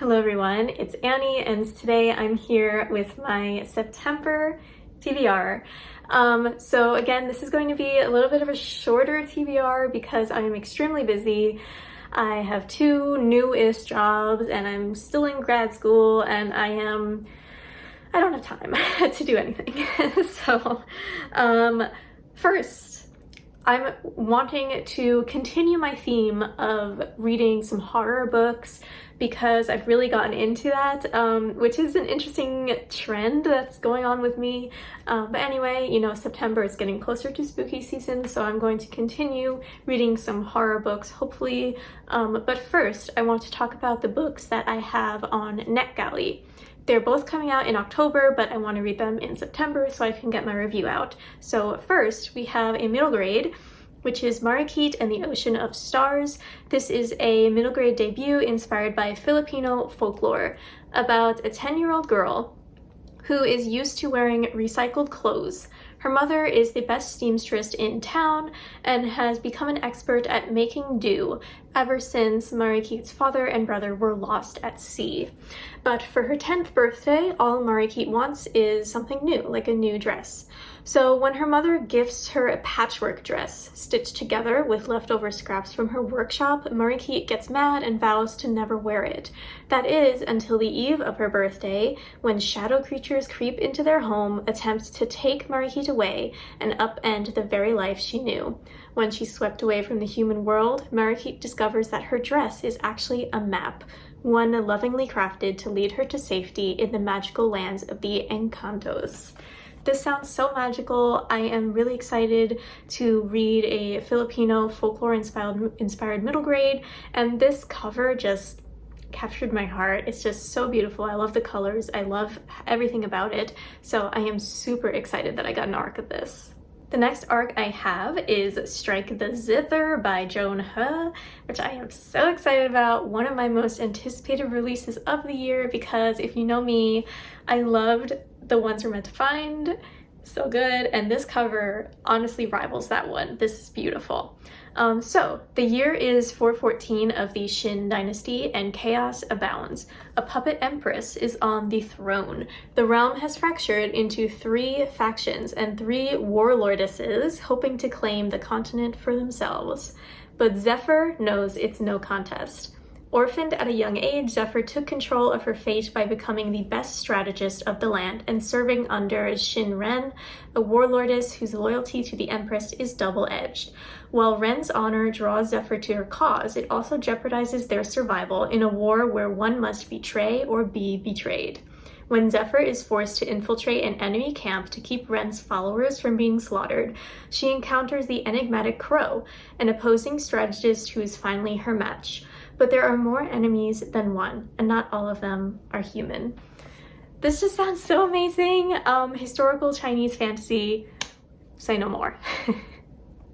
Hello everyone, it's Annie and today I'm here with my September TBR. So again, this is going to be a little bit of a shorter TBR because I am extremely busy. I have two newest jobs and I'm still in grad school and I don't have time to do anything. So first, I'm wanting to continue my theme of reading some horror books because I've really gotten into that, which is an interesting trend that's going on with me. But anyway, you know, September is getting closer to spooky season, so I'm going to continue reading some horror books, hopefully. But first, I want to talk about the books that I have on Netgalley. They're both coming out in October, but I want to read them in September so I can get my review out. So first, we have a middle grade, which is Marikit and the Ocean of Stars. This is a middle grade debut inspired by Filipino folklore about a 10-year-old girl who is used to wearing recycled clothes. Her mother is the best seamstress in town and has become an expert at making do ever since Marikit's father and brother were lost at sea. But for her 10th birthday, all Marikit wants is something new, like a new dress. So when her mother gifts her a patchwork dress stitched together with leftover scraps from her workshop, Marikit gets mad and vows to never wear it. That is until the eve of her birthday, when shadow creatures creep into their home, attempt to take Marikit away, and upend the very life she knew. When she's swept away from the human world, Marikit discovers that her dress is actually a map, one lovingly crafted to lead her to safety in the magical lands of the Encantos. This sounds so magical. I am really excited to read a Filipino folklore-inspired middle grade, and this cover just captured my heart. It's just so beautiful. I love the colors. I love everything about it. So I am super excited that I got an arc of this. The next arc I have is Strike the Zither by Joan He, which I am so excited about. One of my most anticipated releases of the year because if you know me, I loved The Ones We're Meant to Find. So good. And this cover honestly rivals that one. This is beautiful. So the year is 414 of the Shin dynasty and chaos abounds. A puppet empress is on the throne. The realm has fractured into 3 factions and 3 warlordesses hoping to claim the continent for themselves. But Zephyr knows it's no contest. Orphaned at a young age, Zephyr took control of her fate by becoming the best strategist of the land and serving under Shin Ren, a warlordess whose loyalty to the Empress is double-edged. While Ren's honor draws Zephyr to her cause, it also jeopardizes their survival in a war where one must betray or be betrayed. When Zephyr is forced to infiltrate an enemy camp to keep Ren's followers from being slaughtered, she encounters the enigmatic Crow, an opposing strategist who is finally her match. But there are more enemies than one, and not all of them are human. This just sounds so amazing. Historical Chinese fantasy, say no more.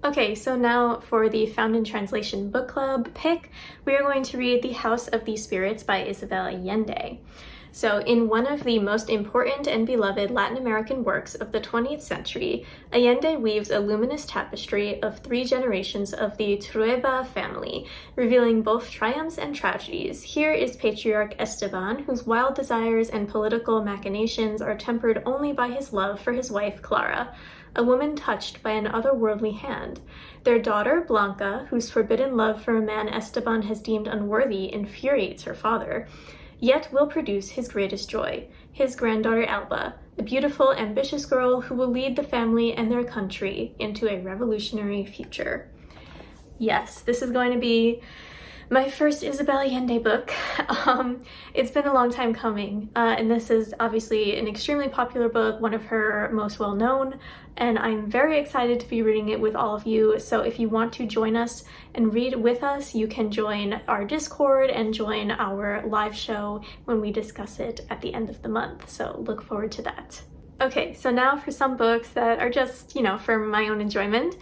Okay, so now for the Found in Translation Book Club pick, we are going to read The House of the Spirits by Isabel Allende. So in one of the most important and beloved Latin American works of the 20th century, Allende weaves a luminous tapestry of 3 generations of the Trueba family, revealing both triumphs and tragedies. Here is patriarch Esteban, whose wild desires and political machinations are tempered only by his love for his wife Clara, a woman touched by an otherworldly hand. Their daughter, Blanca, whose forbidden love for a man Esteban has deemed unworthy, infuriates her father, yet will produce his greatest joy, his granddaughter Alba, a beautiful, ambitious girl who will lead the family and their country into a revolutionary future. Yes, this is going to be my first Isabel Allende book. It's been a long time coming, and this is obviously an extremely popular book, one of her most well-known, and I'm very excited to be reading it with all of you. So if you want to join us and read with us, you can join our Discord and join our live show when we discuss it at the end of the month. So look forward to that. Okay, so now for some books that are just, you know, for my own enjoyment.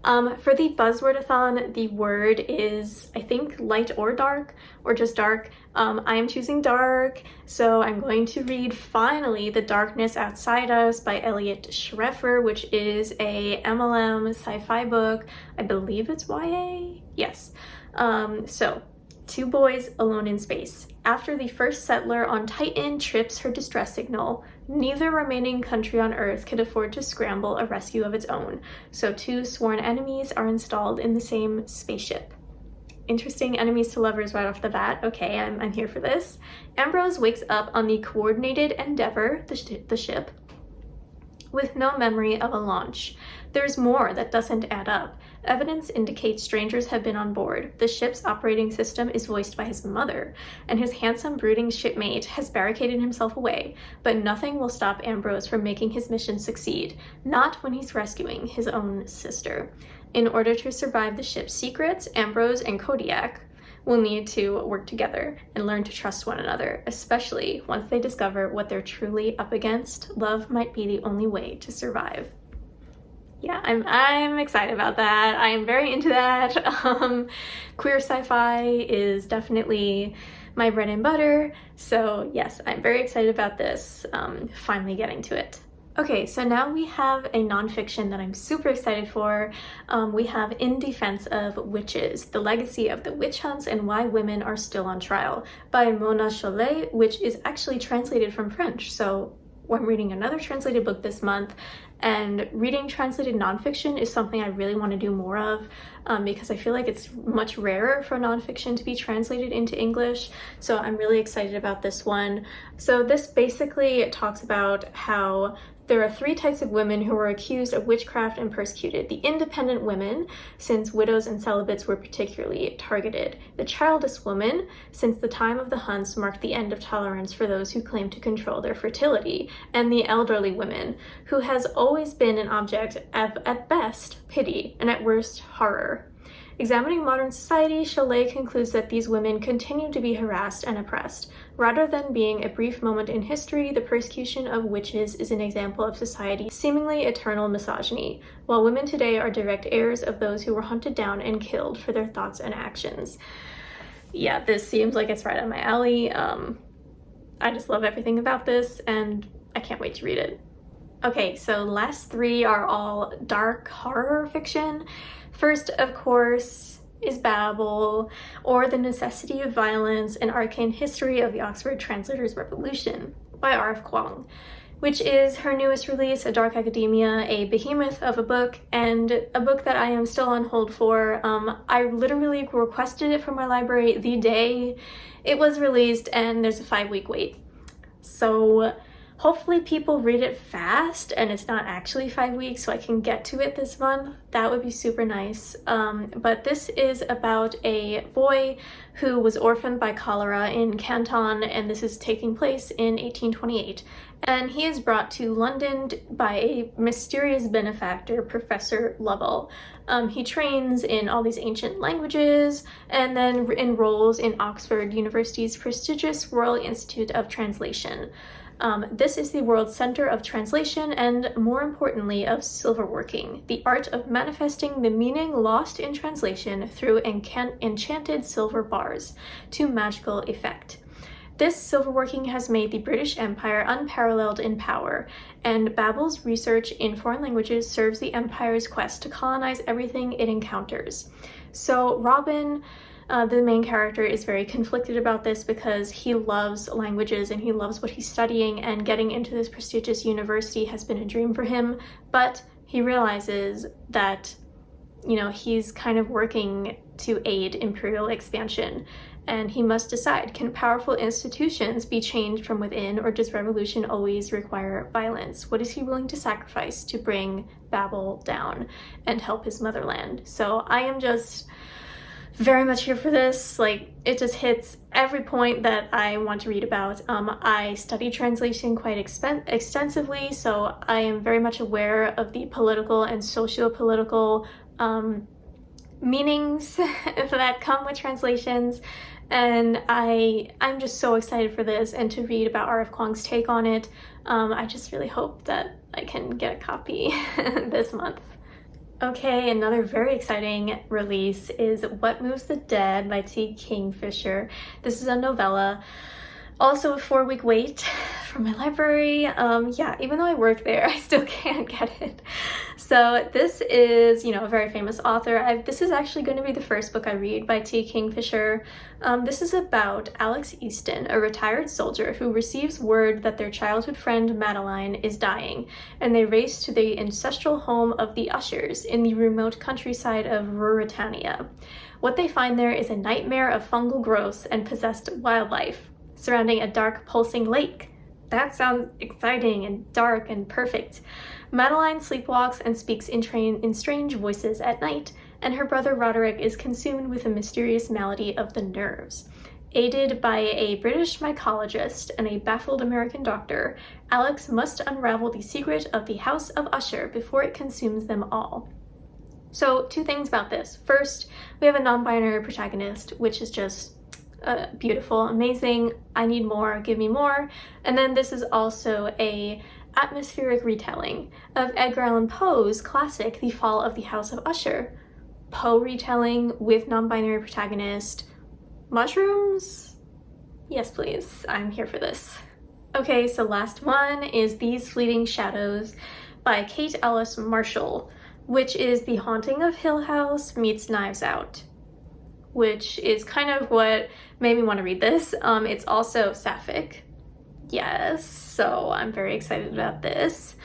For the Buzzwordathon, the word is, I think, light or dark, or just dark. I am choosing dark, so I'm going to read finally The Darkness Outside Us by Elliot Schreffer, which is a MLM sci-fi book. I believe it's YA? Yes. So Two boys alone in space. After the first settler on Titan trips her distress signal, neither remaining country on Earth could afford to scramble a rescue of its own, so two sworn enemies are installed in the same spaceship. Interesting enemies to lovers right off the bat. Okay, I'm here for this. Ambrose wakes up on the Coordinated Endeavour, the ship, with no memory of a launch. There's more that doesn't add up. Evidence indicates strangers have been on board. The ship's operating system is voiced by his mother, and his handsome, brooding shipmate has barricaded himself away. But nothing will stop Ambrose from making his mission succeed, not when he's rescuing his own sister. In order to survive the ship's secrets, Ambrose and Kodiak will need to work together and learn to trust one another, especially once they discover what they're truly up against. Love might be the only way to survive. Yeah, I'm excited about that. I am very into that. Queer sci-fi is definitely my bread and butter. So yes, I'm very excited about this, finally getting to it. Okay, so now we have a nonfiction that I'm super excited for. We have In Defense of Witches, The Legacy of the Witch Hunts and Why Women Are Still on Trial by Mona Chollet, which is actually translated from French. So I'm reading another translated book this month, and reading translated nonfiction is something I really want to do more of, because I feel like it's much rarer for nonfiction to be translated into English. So I'm really excited about this one. So this basically talks about how there are three types of women who were accused of witchcraft and persecuted. The independent women, since widows and celibates were particularly targeted. The childless woman, since the time of the hunts marked the end of tolerance for those who claim to control their fertility. And the elderly women, who has always been an object of, at best, pity, and at worst, horror. Examining modern society, Chollet concludes that these women continue to be harassed and oppressed. Rather than being a brief moment in history, the persecution of witches is an example of society's seemingly eternal misogyny, while women today are direct heirs of those who were hunted down and killed for their thoughts and actions. Yeah, this seems like it's right up my alley. I just love everything about this, and I can't wait to read it. Okay, so last three are all dark horror fiction. First, of course, is Babel, or The Necessity of Violence, An Arcane History of the Oxford Translators' Revolution by R.F. Kuang, which is her newest release, A Dark Academia, a behemoth of a book, and a book that I am still on hold for. I literally requested it from my library the day it was released, and there's a 5-week wait. So hopefully people read it fast and it's not actually 5 weeks so I can get to it this month. That would be super nice. But this is about a boy who was orphaned by cholera in Canton, and this is taking place in 1828. And he is brought to London by a mysterious benefactor, Professor Lovell. He trains in all these ancient languages and then enrolls in Oxford University's prestigious Royal Institute of Translation. This is the world's center of translation and, more importantly, of silverworking, the art of manifesting the meaning lost in translation through enchanted silver bars to magical effect. This silverworking has made the British Empire unparalleled in power, and Babel's research in foreign languages serves the Empire's quest to colonize everything it encounters. So Robin, the main character, is very conflicted about this because he loves languages and he loves what he's studying, and getting into this prestigious university has been a dream for him, but he realizes that, you know, he's kind of working to aid imperial expansion, and he must decide, can powerful institutions be changed from within, or does revolution always require violence? What is he willing to sacrifice to bring Babel down and help his motherland? So I am just very much here for this. Like, it just hits every point that I want to read about. I study translation quite extensively, so I am very much aware of the political and socio-political meanings that come with translations, and I'm just so excited for this and to read about R.F. Kuang's take on it. I just really hope that I can get a copy this month. Okay, another very exciting release is What Moves the Dead by T. Kingfisher. This is a novella. Also a 4-week wait from my library. Yeah, even though I work there, I still can't get it. So this is, you know, a very famous author. This is actually going to be the first book I read by T. Kingfisher. This is about Alex Easton, a retired soldier who receives word that their childhood friend Madeline is dying, and they race to the ancestral home of the Ushers in the remote countryside of Ruritania. What they find there is a nightmare of fungal growths and possessed wildlife surrounding a dark, pulsing lake. That sounds exciting and dark and perfect. Madeline sleepwalks and speaks in strange voices at night, and her brother Roderick is consumed with a mysterious malady of the nerves. Aided by a British mycologist and a baffled American doctor, Alex must unravel the secret of the House of Usher before it consumes them all. So, two things about this. First, we have a non-binary protagonist, which is just beautiful, amazing. I need more, give me more. And then this is also a atmospheric retelling of Edgar Allan Poe's classic, The Fall of the House of Usher. Poe retelling with non-binary protagonist. Mushrooms? Yes, please. I'm here for this. Okay, so last one is These Fleeting Shadows by Kate Ellis Marshall, which is The Haunting of Hill House meets Knives Out, which is kind of what made me want to read this. It's also sapphic. Yes, so I'm very excited about this.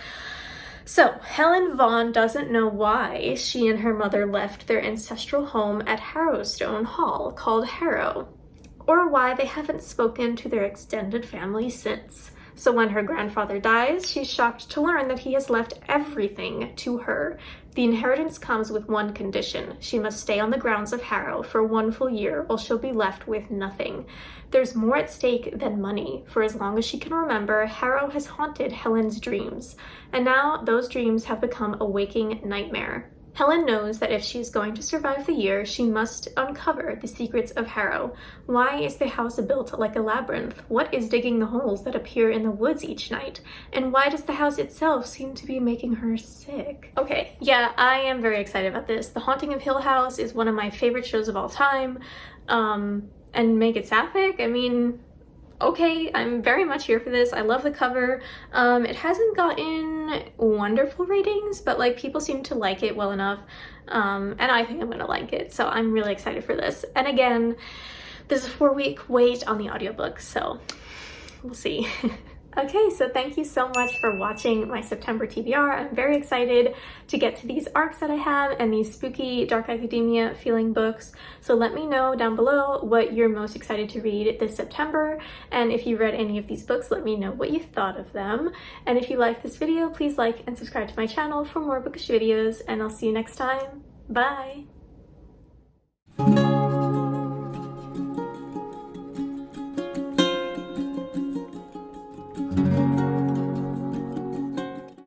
So, Helen Vaughn doesn't know why she and her mother left their ancestral home at Harrowstone Hall, called Harrow, or why they haven't spoken to their extended family since. So when her grandfather dies, she's shocked to learn that he has left everything to her. The inheritance comes with one condition. She must stay on the grounds of Harrow for 1 full year, or she'll be left with nothing. There's more at stake than money. For as long as she can remember, Harrow has haunted Helen's dreams, and now those dreams have become a waking nightmare. Helen knows that if she is going to survive the year, she must uncover the secrets of Harrow. Why is the house built like a labyrinth? What is digging the holes that appear in the woods each night? And why does the house itself seem to be making her sick? Okay, yeah, I am very excited about this. The Haunting of Hill House is one of my favorite shows of all time. And make it sapphic? I mean, okay, I'm very much here for this. I love the cover. It hasn't gotten wonderful ratings, but like people seem to like it well enough, and I think I'm gonna like it, so I'm really excited for this. And again, there's a 4-week wait on the audiobook, so we'll see. Okay, so thank you so much for watching my September TBR. I'm very excited to get to these arcs that I have and these spooky dark academia feeling books. So let me know down below what you're most excited to read this September. And if you read any of these books, let me know what you thought of them. And if you like this video, please like and subscribe to my channel for more bookish videos. And I'll see you next time. Bye!